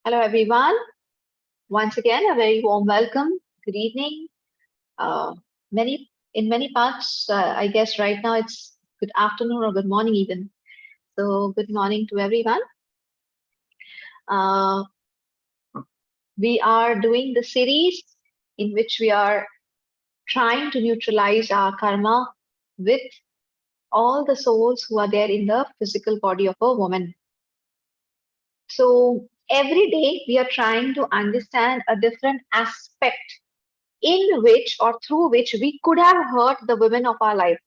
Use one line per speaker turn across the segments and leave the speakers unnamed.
Hello, everyone. Once again, a very warm welcome. Good evening. Uh, many parts, I guess right now it's good afternoon or good morning even. So, good morning to everyone. Uh, we are doing the series in which we are trying to neutralize our karma with all the souls who are there in the physical body of a woman. So, every day we are trying to understand a different aspect in which or through which we could have hurt the women of our life.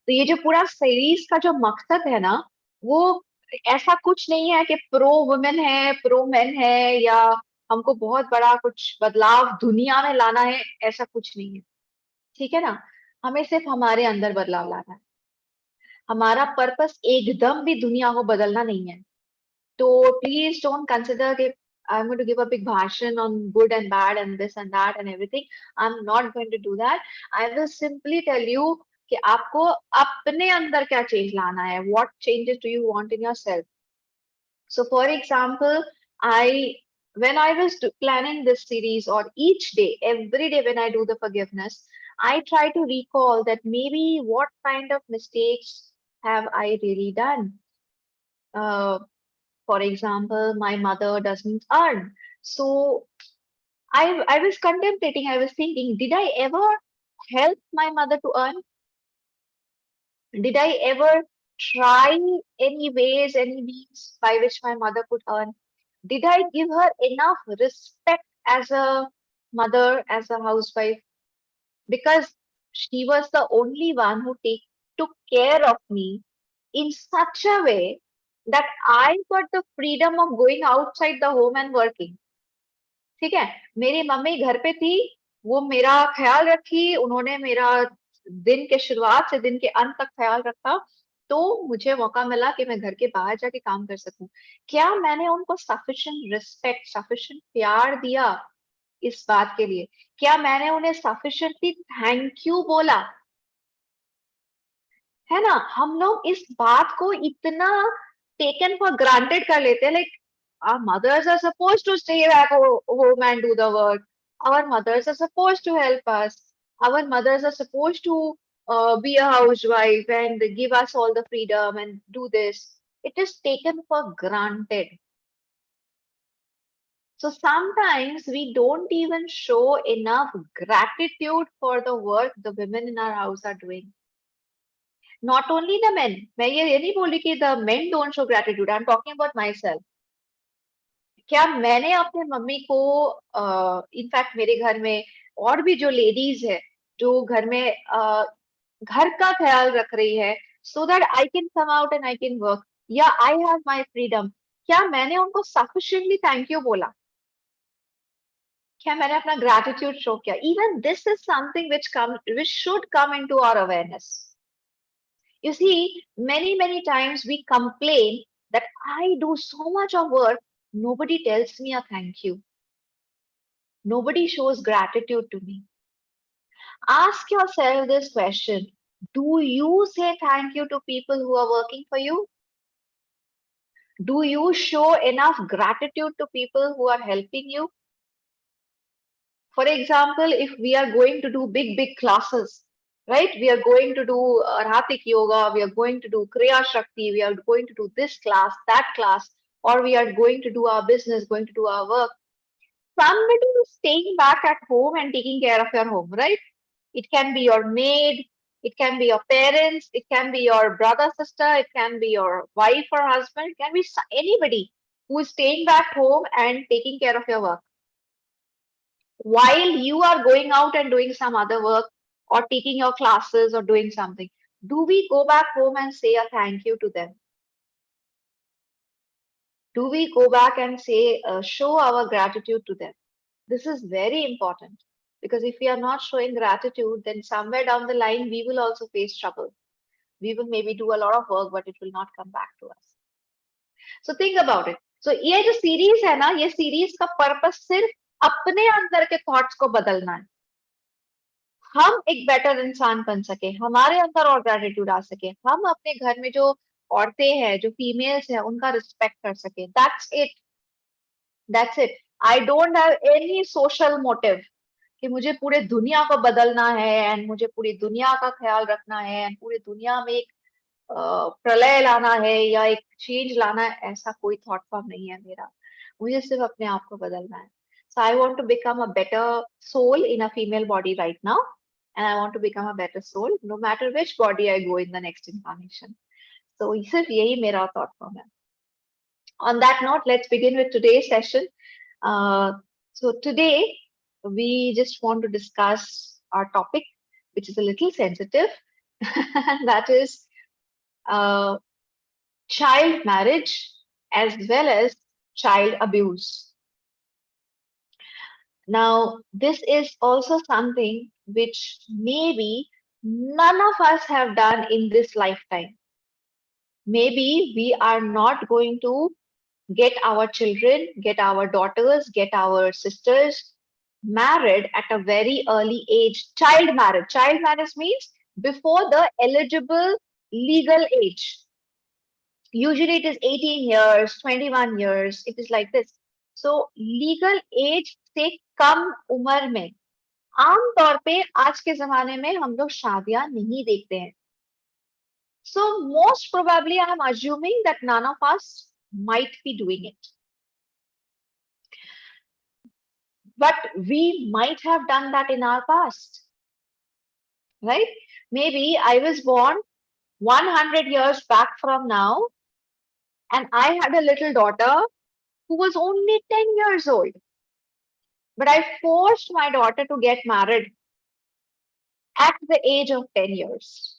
तो ये जो पूरा series का जो मकसद है ना, वो ऐसा कुछ नहीं है कि प्रो वुमेन है, प्रो मेन है, या हमको बहुत बड़ा कुछ बदलाव दुनिया में लाना है, ऐसा कुछ नहीं है। ठीक है ना? हमें सिर्फ हमारे अंदर बदलाव लाना है। हमारा पर्पस एकदम भी दुनिया को बदलना नहीं है। तो प्लीज डोंट कंसिडर कि I'm going to give a big bhashan on good and bad and this and that and everything. I'm not going to do that. I will simply tell you कि आपको अपने अंदर क्या change लाना है. What changes do you want in yourself? So, for example, I when I was planning this series, or each day, every day when I do the forgiveness, I try to recall that maybe what kind of mistakes have I really done. Uh, for example, my mother doesn't earn. So I was contemplating, I was thinking, did I ever help my mother to earn? Did I ever try any ways, any means by which my mother could earn? Did I give her enough respect as a mother, as a housewife? Because she was the only one who took care of me in such a way that I got the freedom of going outside the home and working. ठीक है, मेरी mummy घर पे थी, वो मेरा ख्याल रखी, उन्होंने मेरा दिन के शुरुआत से दिन के अंत तक ख्याल रखा, तो मुझे मौका मिला कि मैं घर के बाहर जाके काम कर सकूं। क्या मैंने उनको सफिशिएंट रिस्पेक्ट, सफिशिएंट प्यार दिया इस बात के लिए? क्या मैंने उन्हें सफिशिएंटली थैंक यू बोला? है ना? हम लोग इस बात को इतना टेकन फॉर ग्रांटेड कर लेते हैं, like our mothers are supposed to stay back home and do the work. Our mothers are supposed to help us. Our mothers are supposed to be a housewife and give us all the freedom and do this. It is taken for granted. So sometimes we don't even show enough gratitude for the work the women in our house are doing. Not only the men. मैं ये नहीं बोल रही कि the men don't show gratitude. I'm talking about myself. क्या मैंने अपने mummy को इनफैक्ट मेरे घर में और भी जो लेडीज है जो घर में घर का ख्याल रख रही है so that I can come out and I can work या आई हैव माय फ्रीडम, क्या मैंने उनको सफिशिएंटली थैंक यू बोला? क्या मैंने अपना ग्रेटिट्यूड शो किया? Even this is something which should come into our awareness. You see, many times we complain that I do so much of work, nobody tells me a thank you. Nobody shows gratitude to me. Ask yourself this question. Do you say thank you to people who are working for you? Do you show enough gratitude to people who are helping you? For example, if we are going to do big classes, right? We are going to do Rahatik Yoga, we are going to do Kriya Shakti, we are going to do this class, that class, or we are going to do our business, going to do our work. Somebody is staying back at home and taking care of your home, right? It can be your maid, it can be your parents, it can be your brother, sister, it can be your wife or husband, it can be anybody who is staying back home and taking care of your work while you are going out and doing some other work or taking your classes or doing something. Do we go back home and say a thank you to them? Do we go back and say, show our gratitude to them? This is very important because if we are not showing gratitude, then somewhere down the line, we will also face trouble. We will maybe do a lot of work, but it will not come back to us. So think about it. So ये जो series है ना, ये series का purpose सिर्फ अपने अंदर के thoughts को बदलना है. हम एक बेटर इंसान बन सके, हमारे अंदर और ग्रेटिट्यूड आ सके, हम अपने घर में जो औरतें हैं, जो फीमेल्स हैं, उनका रिस्पेक्ट कर सके. That's it. That's it. I don't have any social motive कि मुझे पूरे दुनिया को बदलना है एंड मुझे पूरी दुनिया का ख्याल रखना है एंड पूरी दुनिया में एक प्रलय लाना है या एक चेंज लाना है, ऐसा कोई थॉट फॉर्म नहीं है मेरा. मुझे सिर्फ अपने आप को बदलना है. So I want to become a better soul in a female body right now, and I want to become a better soul no matter which body I go in the next incarnation. So सिर्फ यही मेरा thought form है. On that note, let's begin with today's session. So today we just want to discuss our topic, which is a little sensitive, and that is uh, child marriage as well as child abuse. Now, this is also something which maybe none of us have done in this lifetime. Maybe we are not going to get our children, get our daughters, get our sisters married at a very early age. Child marriage. Child marriage means before the eligible legal age. Usually it is 18 years, 21 years. It is like this. So legal age से कम उम्र में आम तौर पे आज के जमाने में हम लोग शादियां नहीं देखते हैं. So most probably I am assuming that none of us might be doing it. But we might have done that in our past, right? Maybe I was born 100 years back from now, and I had a little daughter who was only 10 years old. But I forced my daughter to get married at the age of 10 years.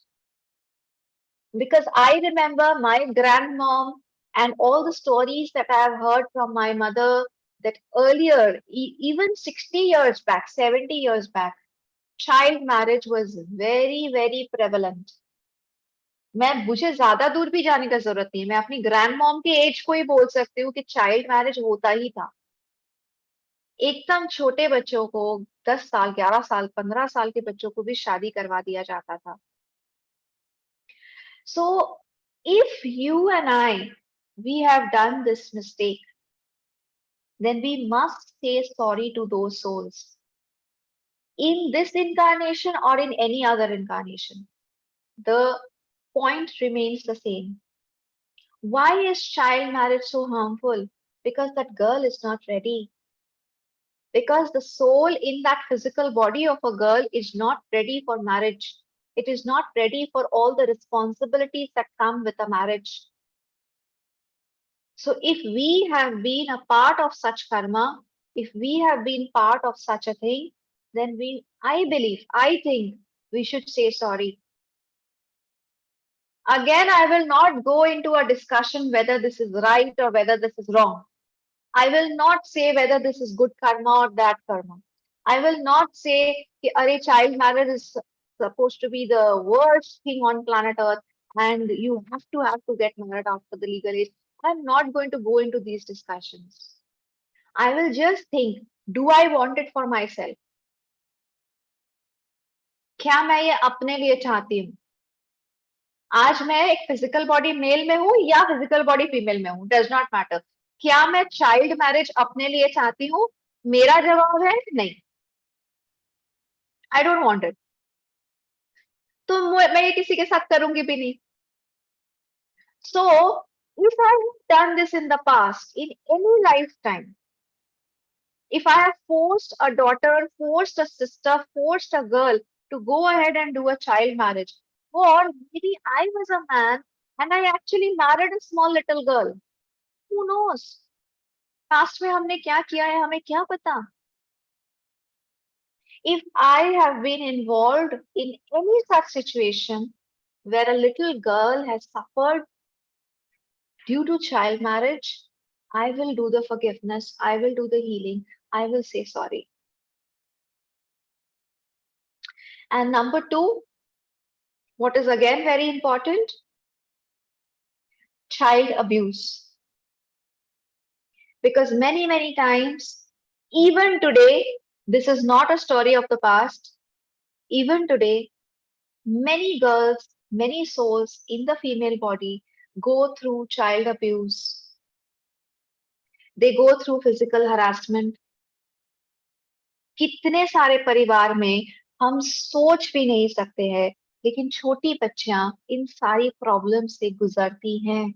Because I remember my grandmom and all the stories that I have heard from my mother that earlier, even 60 years back, 70 years back, child marriage was very, very prevalent. मुझे ज्यादा दूर भी जाने का जरूरत नहीं है. मैं अपनी ग्रैंड मॉम के एज को ही बोल सकती हूँ कि चाइल्ड मैरिज होता ही था. एकदम छोटे बच्चों को 10 साल, 11 साल, 15 साल के बच्चों को भी शादी करवा दिया जाता था. So if you and I, we have done this mistake, then we must say sorry to those souls in this incarnation or in any other incarnation. The point remains the same. Why is child marriage so harmful? Because that girl is not ready. Because the soul in that physical body of a girl is not ready for marriage. It is not ready for all the responsibilities that come with a marriage. So if we have been a part of such karma, if we have been part of such a thing, then I think we should say sorry. Again, I will not go into a discussion whether this is right or whether this is wrong. I will not say whether this is good karma or bad karma. I will not say that child marriage is supposed to be the worst thing on planet Earth and you have to get married after the legal age. I'm not going to go into these discussions. I will just think, do I want it for myself? क्या मैं ये अपने लिए चाहती हूँ? आज मैं एक फिजिकल बॉडी मेल में हूँ या फिजिकल बॉडी फीमेल में हूँ, डज नॉट मैटर. क्या मैं चाइल्ड मैरिज अपने लिए चाहती हूँ? मेरा जवाब है नहीं. I don't want it. तो मैं ये किसी के साथ करूंगी भी नहीं. So if I have done this in the past, in any lifetime, if I have forced a daughter, forced a sister, forced a girl to go ahead and do a child marriage, or maybe I was a man and I actually married a small little girl, who knows? Past में हमने क्या किया है हमें क्या पता. If I have been involved in any such situation where a little girl has suffered due to child marriage, I will do the forgiveness, I will do the healing, I will say sorry. And number two, what is again very important? Child abuse. Because many, many times, even today, this is not a story of the past. Even today, many girls, many souls in the female body go through child abuse. They go through physical harassment. कितने सारे परिवार में हम सोच भी नहीं सकते हैं, लेकिन छोटी बच्चियां इन सारी प्रॉब्लम से गुजरती हैं.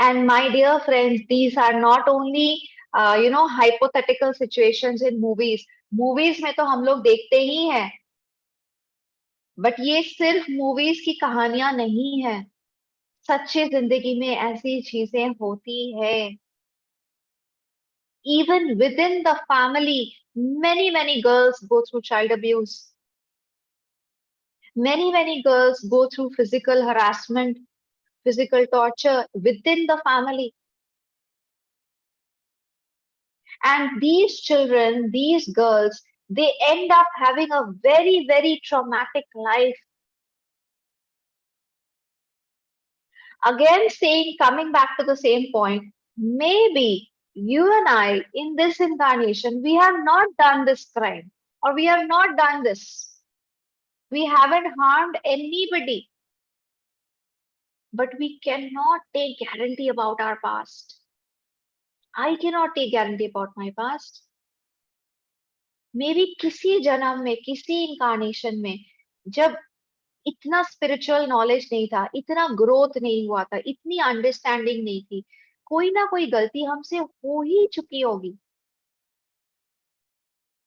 And my dear friends, these are not only hypothetical situations in movies. Movies में तो हम लोग देखते ही हैं, बट ये सिर्फ मूवीज की कहानियां नहीं है. सच्ची जिंदगी में ऐसी चीजें होती है. Even within the family, many girls go through child abuse. Many girls go through physical harassment, physical torture within the family. And these children, these girls, they end up having a very traumatic life. Again, coming back to the same point, maybe you and I, in this incarnation, we have not done this crime, or we have not done this. We haven't harmed anybody. But we cannot take guarantee about our past. I cannot take guarantee about my past. Maybe किसी जन्म में, किसी incarnation में, जब इतना spiritual knowledge नहीं था, इतना ग्रोथ नहीं हुआ था, इतनी अंडरस्टैंडिंग नहीं थी, कोई ना कोई गलती हमसे हो ही चुकी होगी.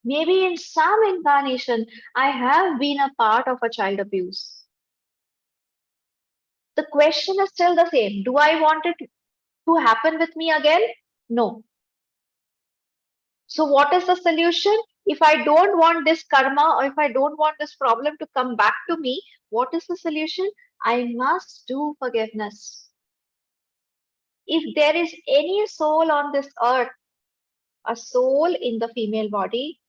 Maybe in some incarnation I have been a part of a child abuse. The question is still the same. Do I want it to happen with me again? No. So what is the solution? If I don't want this karma, or if I don't want this problem to come back to me, what is the solution? I must do forgiveness. If there is any soul on this earth, a soul in the female body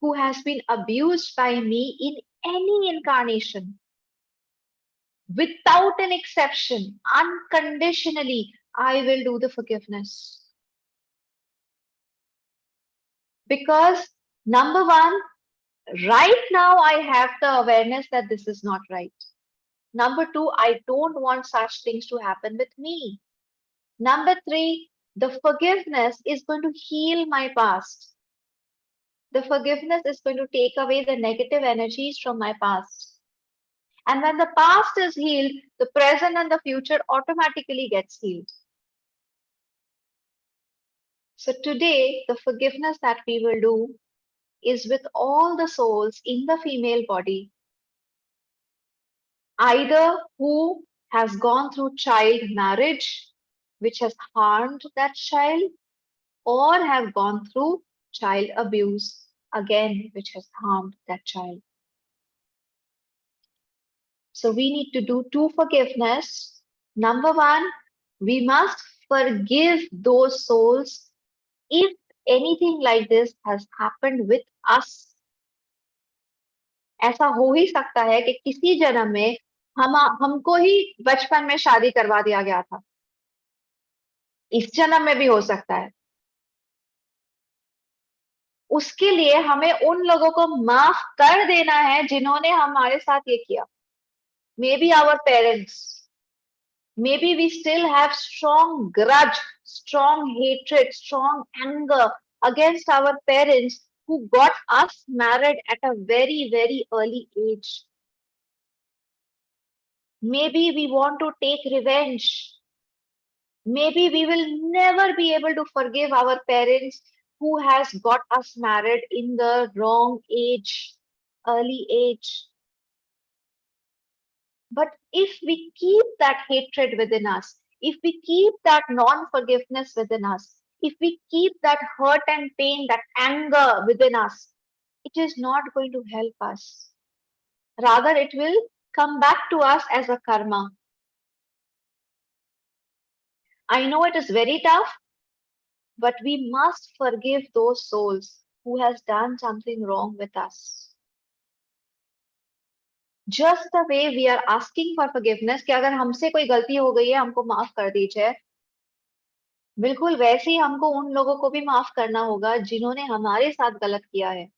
who has been abused by me in any incarnation, without an exception, unconditionally, I will do the forgiveness. Because number one, right now I have the awareness that this is not right. Number two, I don't want such things to happen with me. Number three, the forgiveness is going to heal my past. The forgiveness is going to take away the negative energies from my past. And when the past is healed, the present and the future automatically gets healed. So today, the forgiveness that we will do is with all the souls in the female body, either who has gone through child marriage, which has harmed that child, or have gone through child abuse, again, which has harmed that child. So we need to do two forgiveness. Number one, we must forgive those souls if anything like this has happened with us. ऐसा हो ही सकता है कि किसी जन्म में हमको ही बचपन में शादी करवा दिया गया था. इस जन्म में भी हो सकता है. उसके लिए हमें उन लोगों को माफ कर देना है जिन्होंने हमारे साथ ये किया. Maybe our parents. Maybe we still have strong grudge, strong hatred, strong anger against our parents who got us married at a very early age. Maybe we want to take revenge. Maybe we will never be able to forgive our parents who has got us married in the wrong age, early age. But if we keep that hatred within us, if we keep that non-forgiveness within us, if we keep that hurt and pain, that anger within us, it is not going to help us. Rather, it will come back to us as a karma. I know it is very tough, but we must forgive those souls who has done something wrong with us. Just the way we are asking for forgiveness कि अगर हमसे कोई गलती हो गई है हमको माफ कर दीजिए, बिल्कुल वैसे ही हमको उन लोगों को भी माफ करना होगा जिन्होंने हमारे साथ गलत किया है.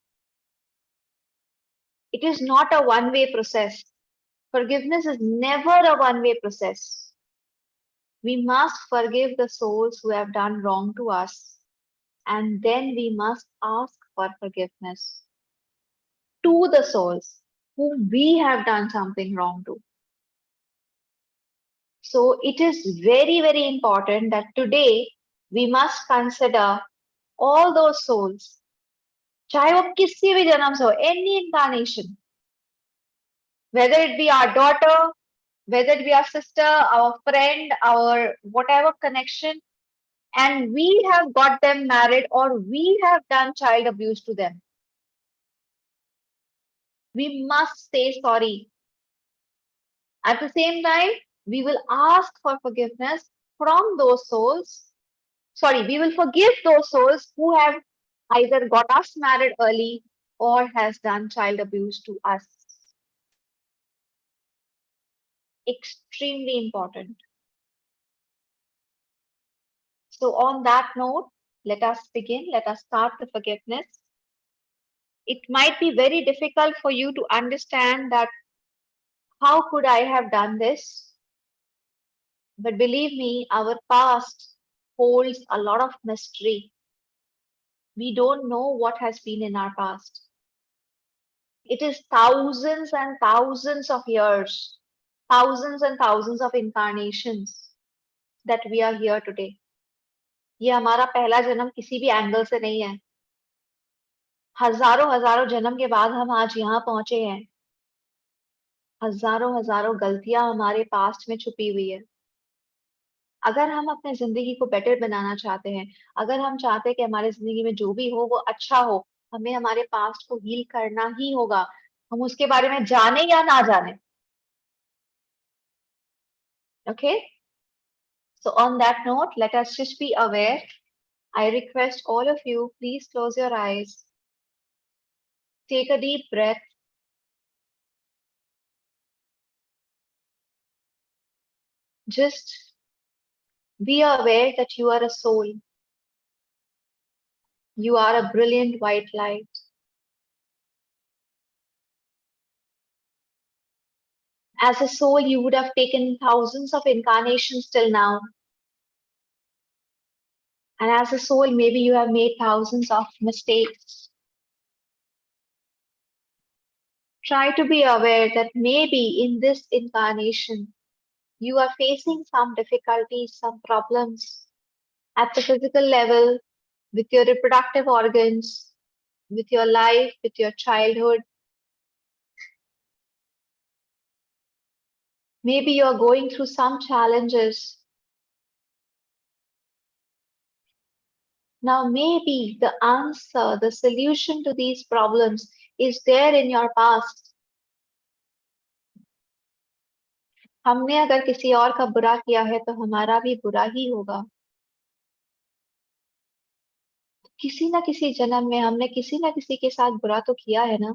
It is not a one-way process. Forgiveness is never a one-way process. We must forgive the souls who have done wrong to us, and then we must ask for forgiveness to the souls whom we have done something wrong to. So it is very, very important that today we must consider all those souls, चाहे वो किसी भी जन्म से हो, any incarnation, whether it be our daughter, whether it be our sister, our friend, our whatever connection, and we have got them married or we have done child abuse to them. We must say sorry. At the same time, we will ask for forgiveness from those souls. Sorry, we will forgive those souls who have either got us married early or has done child abuse to us. Extremely important. So on that note, let us begin. Let us start the forgiveness. It might be very difficult for you to understand that how could I have done this? But believe me, our past holds a lot of mystery. We don't know what has been in our past. It is thousands and thousands of years, thousands and thousands of incarnations that we are here today. ये हमारा पहला जन्म किसी भी angle से नहीं है. हजारों हजारों जन्म के बाद हम आज यहाँ पहुंचे हैं. हजारों हजारों गलतियां हमारे पास्ट में छुपी हुई है. अगर हम अपने जिंदगी को बेटर बनाना चाहते हैं, अगर हम चाहते हैं कि हमारे जिंदगी में जो भी हो वो अच्छा हो, हमें हमारे पास्ट को हील करना ही होगा. हम उसके बारे में जाने या ना जाने. Okay? So on that note, let us just be aware. I request all of you, please close your eyes. Take a deep breath. Just be aware that you are a soul. You are a brilliant white light. As a soul, you would have taken thousands of incarnations till now. And as a soul, maybe you have made thousands of mistakes. Try to be aware that maybe in this incarnation, you are facing some difficulties, some problems at the physical level, with your reproductive organs, with your life, with your childhood. Maybe you're going through some challenges. Now, maybe the answer, the solution to these problems is there in your past. हमने अगर किसी और का बुरा किया है तो हमारा भी बुरा ही होगा. किसी ना किसी जन्म में हमने किसी ना किसी के साथ बुरा तो किया है ना.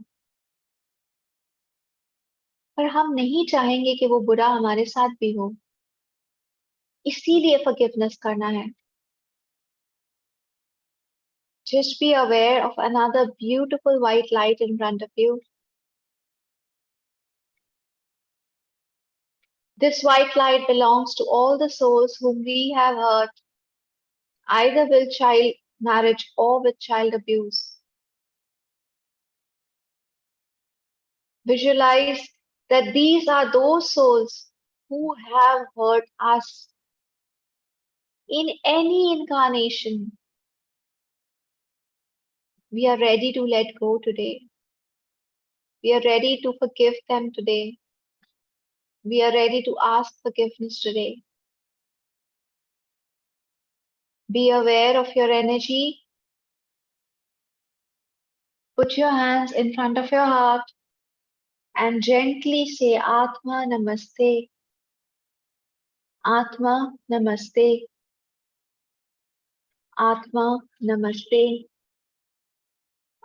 पर हम नहीं चाहेंगे कि वो बुरा हमारे साथ भी हो. इसीलिए फॉरगिवनेस करना है. Just be aware of another beautiful white light in front of you. This white light belongs to all the souls whom we have hurt, either with child marriage or with child abuse. Visualize that these are those souls who have hurt us in any incarnation. We are ready to let go today. We are ready to forgive them today. We are ready to ask forgiveness today. Be aware of your energy. Put your hands in front of your heart and gently say Atma Namaste. Atma Namaste. Atma Namaste.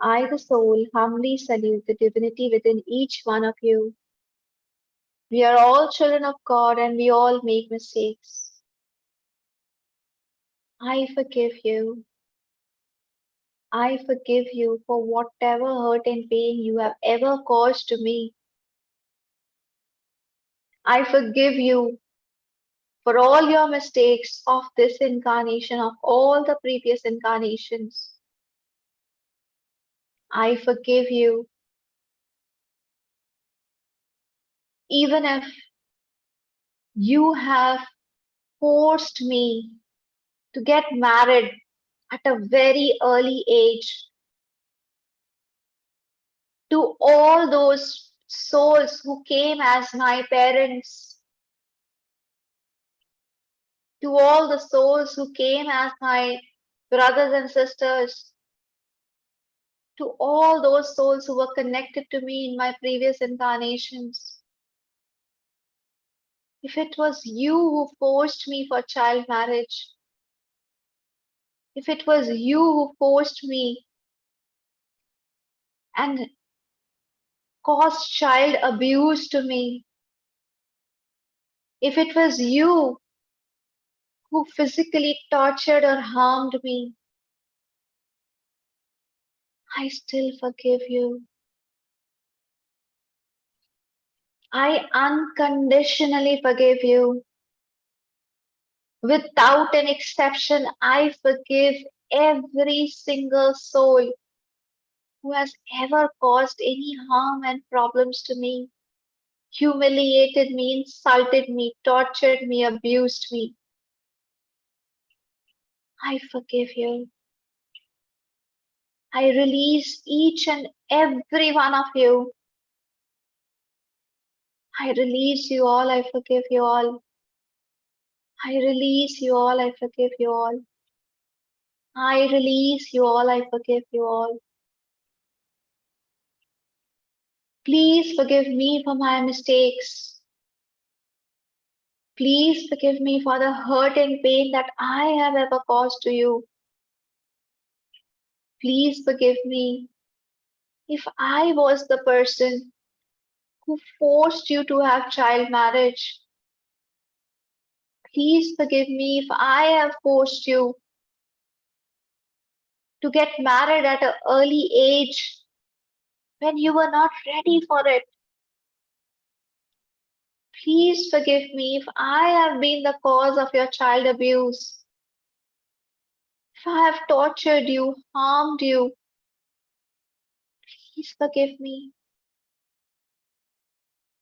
I, the soul, humbly salute the divinity within each one of you. We are all children of God and we all make mistakes. I forgive you. I forgive you for whatever hurt and pain you have ever caused to me. I forgive you for all your mistakes of this incarnation, of all the previous incarnations. I forgive you, even if you have forced me to get married at a very early age, to all those souls who came as my parents, to all the souls who came as my brothers and sisters, to all those souls who were connected to me in my previous incarnations. If it was you who forced me for child marriage, if it was you who forced me and caused child abuse to me, if it was you who physically tortured or harmed me, I still forgive you. I unconditionally forgive you. Without an exception, I forgive every single soul who has ever caused any harm and problems to me, humiliated me, insulted me, tortured me, abused me. I forgive you. I release each and every one of you. I release you all. I forgive you all. I release you all. I forgive you all. I release you all. I forgive you all. Please forgive me for my mistakes. Please forgive me for the hurt and pain that I have ever caused to you. Please forgive me if I was the person who forced you to have child marriage. Please forgive me if I have forced you to get married at an early age when you were not ready for it. Please forgive me if I have been the cause of your child abuse. If I have tortured you, harmed you, please forgive me.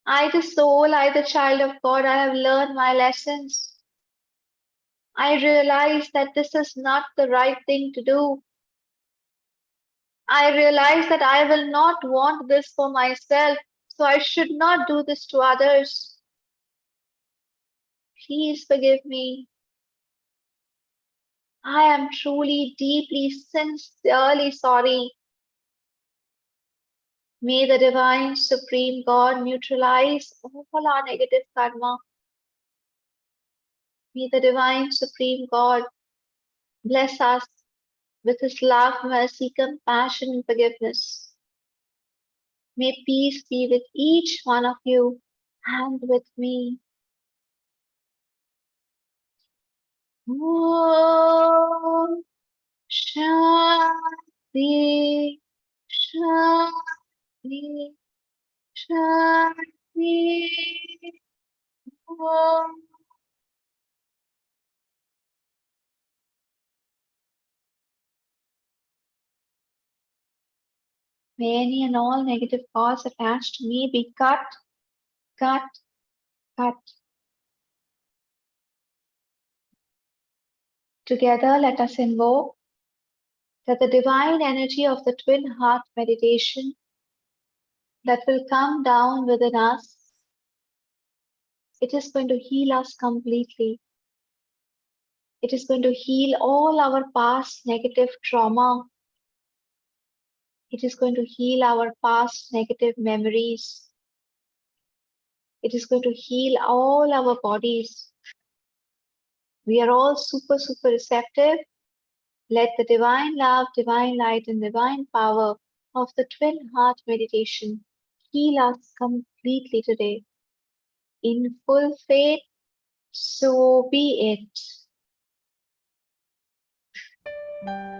I, the soul, I, the child of God, I have learned my lessons. I realize that this is not the right thing to do. I realize that I will not want this for myself, so I should not do this to others. Please forgive me. I am truly, deeply, sincerely sorry. May the Divine Supreme God neutralize all our negative karma. May the Divine Supreme God bless us with His love, mercy, compassion, and forgiveness. May peace be with each one of you and with me. Om Shanti, Shanti, Shanti. Om. May any and all negative thoughts attached to me be cut, cut, cut. Together, let us invoke that the divine energy of the twin heart meditation that will come down within us, it is going to heal us completely. It is going to heal all our past negative trauma. It is going to heal our past negative memories. It is going to heal all our bodies. We are all super, super receptive. Let the divine love, divine light, and divine power of the twin heart meditation heal us completely today. In full faith, so be it.